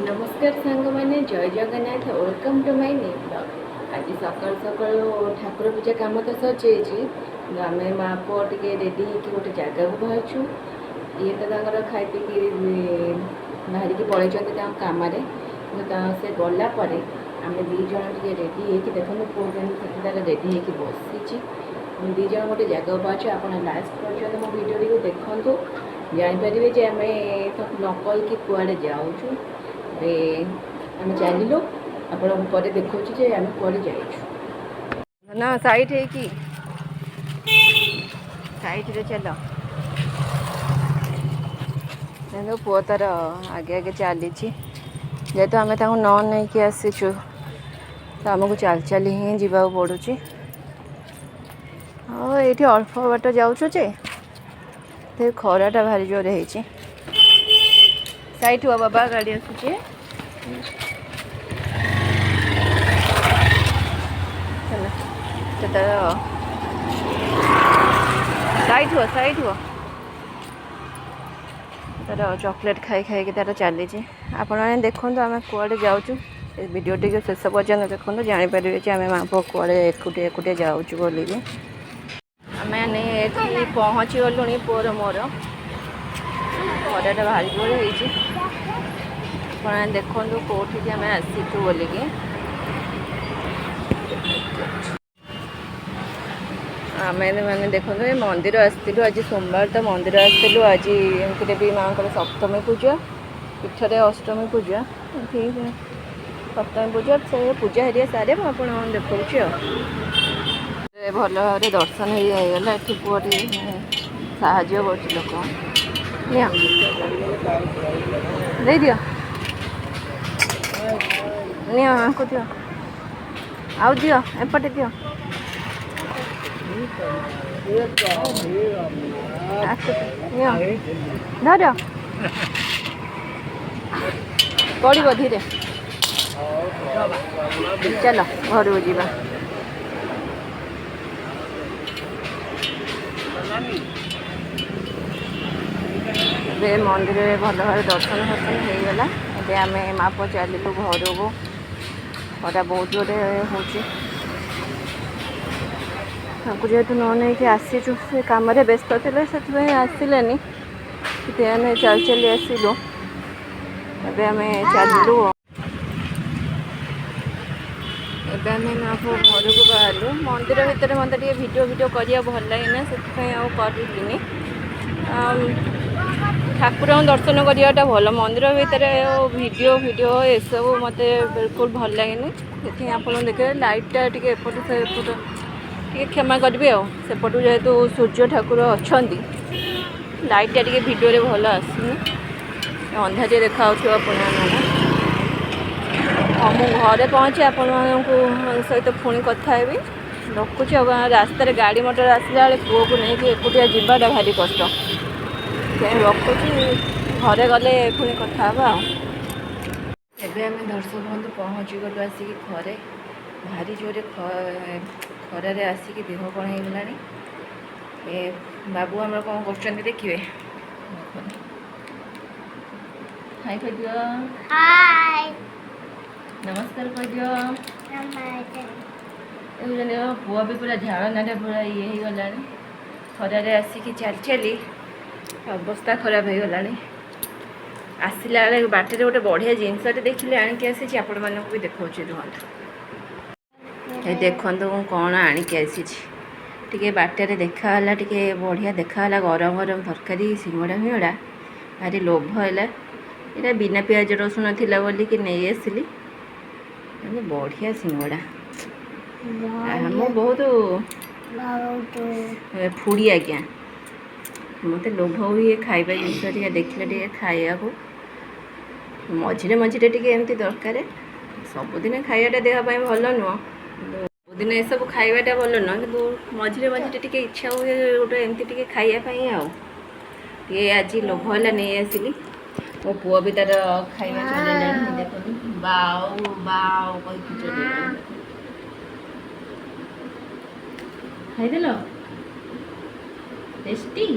नमस्कार सांग मैंने जय Jagannath welcome to my new blog. आज सकाल सकाल ठाकुर पूजा कम तो सजे आम माँ पु टे रेडी हो गोटे जगह को बाहर ये तो खाई पी बाहर की पलैं कम से गलापर आम दीज टे रेडी हो देखो पुओ तार रेडी हो बसी दीज गोटे जगह बाहर आप लास्ट पर्यटन मो भिडियो देखूँ जापर जे आम नकल कि कुआड़े जाऊँ आम चलू आप देखा आम कड़े जा ना साइड है कि साइड रे चल देखो पुओ तार आगे आगे चली जेहेतु आम न नहीं आसीचु तो आमको चल चल ही जावाक पड़ुची हाँ ये अल्प बाट जाऊे खराटा भारी जोर है साइड हुआ बाबा गाड़ी आसूचे साइड हुआ तार चॉकलेट खाई खाई तार चली आपने देखो आम कुआड़े जाऊँ वीडियो टी शेष पर्यटन देखो जापर आम माँ पु कुआड़े एकुटिया एकुटिया जाऊँ बोल आम ये पहुँची गलु पुअर मोर खराटा भारी जोर है देखो कौटी आम आसीचु बोलिकी आम मैंने देखो ये मंदिर आसलु आज सोमवार तो मंदिर आसलु आज एमती भी माँ को सप्तमी पूजा पीठरे अष्टमी पूजा ठीक है सप्तमी पूजा से पूजा हेरिया सारे मुझे देखा भल भाव दर्शन होगला ये पुओ साहय कर लोक दे दियो को दियो आउ दियो एपटे दियो धर पड़ो धीरे चल घर को जीवा मंदिर में भल भाव दर्शन फर्शन होगला ए आम माँ पु चलू घर को खरा बहुत जोरे हो जेहेतु न नहीं आसीचु से कम व्यस्त थे से आसिलेनी आम चल चली आसलु एम चलू एम माँ पु घर को बाहर मंदिर भितर मत वीडियो करने भल लगे से करें ठाकुर दर्शन करवाटा भल मंदिर भितर वीडियो वीडियो ये सब मत बिल्कुल भल लगे आप देखे लाइटा टी एपट से एपट क्षमा करेंगे सेपटू जेहेतु सूर्य ठाकुर अच्छा लाइटा टी वीडियो भल आसुनी अंधारे देखा मुझे घरे पहुँचे आपण सहित पुणी कथा है रखुची रास्तार गाड़ी मोटर आसला पुओ को लेकिन एकुटिया जावाटा भारी कष्ट रखुची घरे गले पुणी कथा एवं दर्शक बंधु पहुँची गलु आसिक घरे भारी जोरे खरारे आसिक देह कौन होगला बाबू आम कौन कर देखिए हाय कह दियो हाय नमस्कार कह दियो पुआ भी पूरा झाड़ नाटा पूरा ये हो गला खरारे आसिक चल चली अवस्था खराब हो गला आसला बाटर गोटे बढ़िया जिनसटे देखिले आणिक आसी आपण मानक भी देखा रुहतु ये देखो कौन आणिक आसी टे बाटर देखाला टे बढ़िया देखाला गरम गरम तरकारी सिंगड़ा मिंगड़ा भारी लोभ है यहाँ बिना पियाज रसुण थी बोलिकी नहीं आसली बढ़िया सिंगड़ा मो बहुत फुड़ी आज्ञा मत लोभ हुए खाଇବା जिन देखिले खाया को मझे मझे टी दरकार सबुदिन खाइबाटा देहपाई भल नुह सबुदिन ये सब खाइबाटा भल नुह कि मझे मझे टी इच्छा हुए गोटे एमती खाइबाई ये आज लोभ है नहीं आसली मो पुओ भी तार खाइबा चलेगा देखो बाऊ बाऊ कही खाईदेल टेस्टी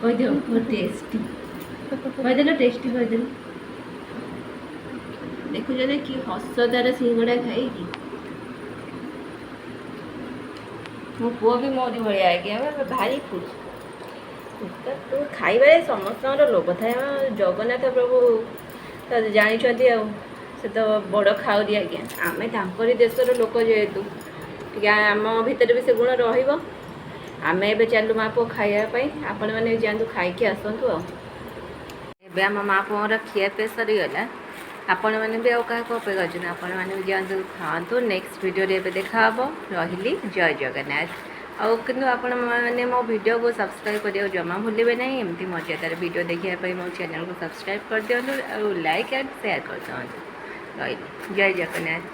कहीदेव बहुत टेस्टी कहीदेल टेस्टी कहीदेल ଦେଖୁଛନ୍ତି କି ହସ ତାର ସିଙ୍ଗଡ଼ା ଖାଇକି। ମୋ ପୁଅ ବି ମୋରି ଭଳିଆ ଆଜ୍ଞା ଭାରି ଫୁର୍ତ୍ତି। ତୁ ଖାଇବାରେ ସମସ୍ତଙ୍କର ଲୋଭ ଥାଏ। ଜଗନ୍ନାଥ ପ୍ରଭୁ ତ ଜାଣିଛନ୍ତି ଆଉ, ସେ ତ ବଡ଼ ଖାଉରି ଆଜ୍ଞା। ଆମେ ତାଙ୍କରି ଦେଶର ଲୋକ ଯେହେତୁ ଟିକେ ଆମ ଭିତରେ ବି ସେ ଗୁଣ ରହିବ। ଆମେ ଏବେ ଚାଲୁ ମା ପୁଅ ଖାଇବା ପାଇଁ, ଆପଣମାନେ ଯାଆନ୍ତୁ ଖାଇକି ଆସନ୍ତୁ ଆଉ। ଏବେ ଆମ ମା ପୁଅଙ୍କର ଖିଆପିଆ ସରିଗଲା। ଆପଣମାନେ ବି ଆଉ କାହାକୁ ଅପେକ୍ଷା କରିଛନ୍ତି, ଆପଣମାନେ ବି ଯାଆନ୍ତୁ ଖାଆନ୍ତୁ। ନେକ୍ସଟ ଭିଡ଼ିଓରେ ଏବେ ଦେଖାହେବ। ରହିଲି, ଜୟ ଜଗନ୍ନାଥ। ଆଉ କିନ୍ତୁ ଆପଣମାନେ ମୋ ଭିଡ଼ିଓକୁ ସବସ୍କ୍ରାଇବ୍ କରିବାକୁ ଜମା ଭୁଲିବେ ନାହିଁ। ଏମିତି ମଜାଦାର ଭିଡ଼ିଓ ଦେଖିବା ପାଇଁ ମୋ ଚ୍ୟାନେଲକୁ ସବସ୍କ୍ରାଇବ୍ କରିଦିଅନ୍ତୁ ଆଉ ଲାଇକ୍ ଆଣ୍ଡ ସେୟାର କରିଦିଅନ୍ତୁ। ରହିଲି, ଜୟ ଜଗନ୍ନାଥ।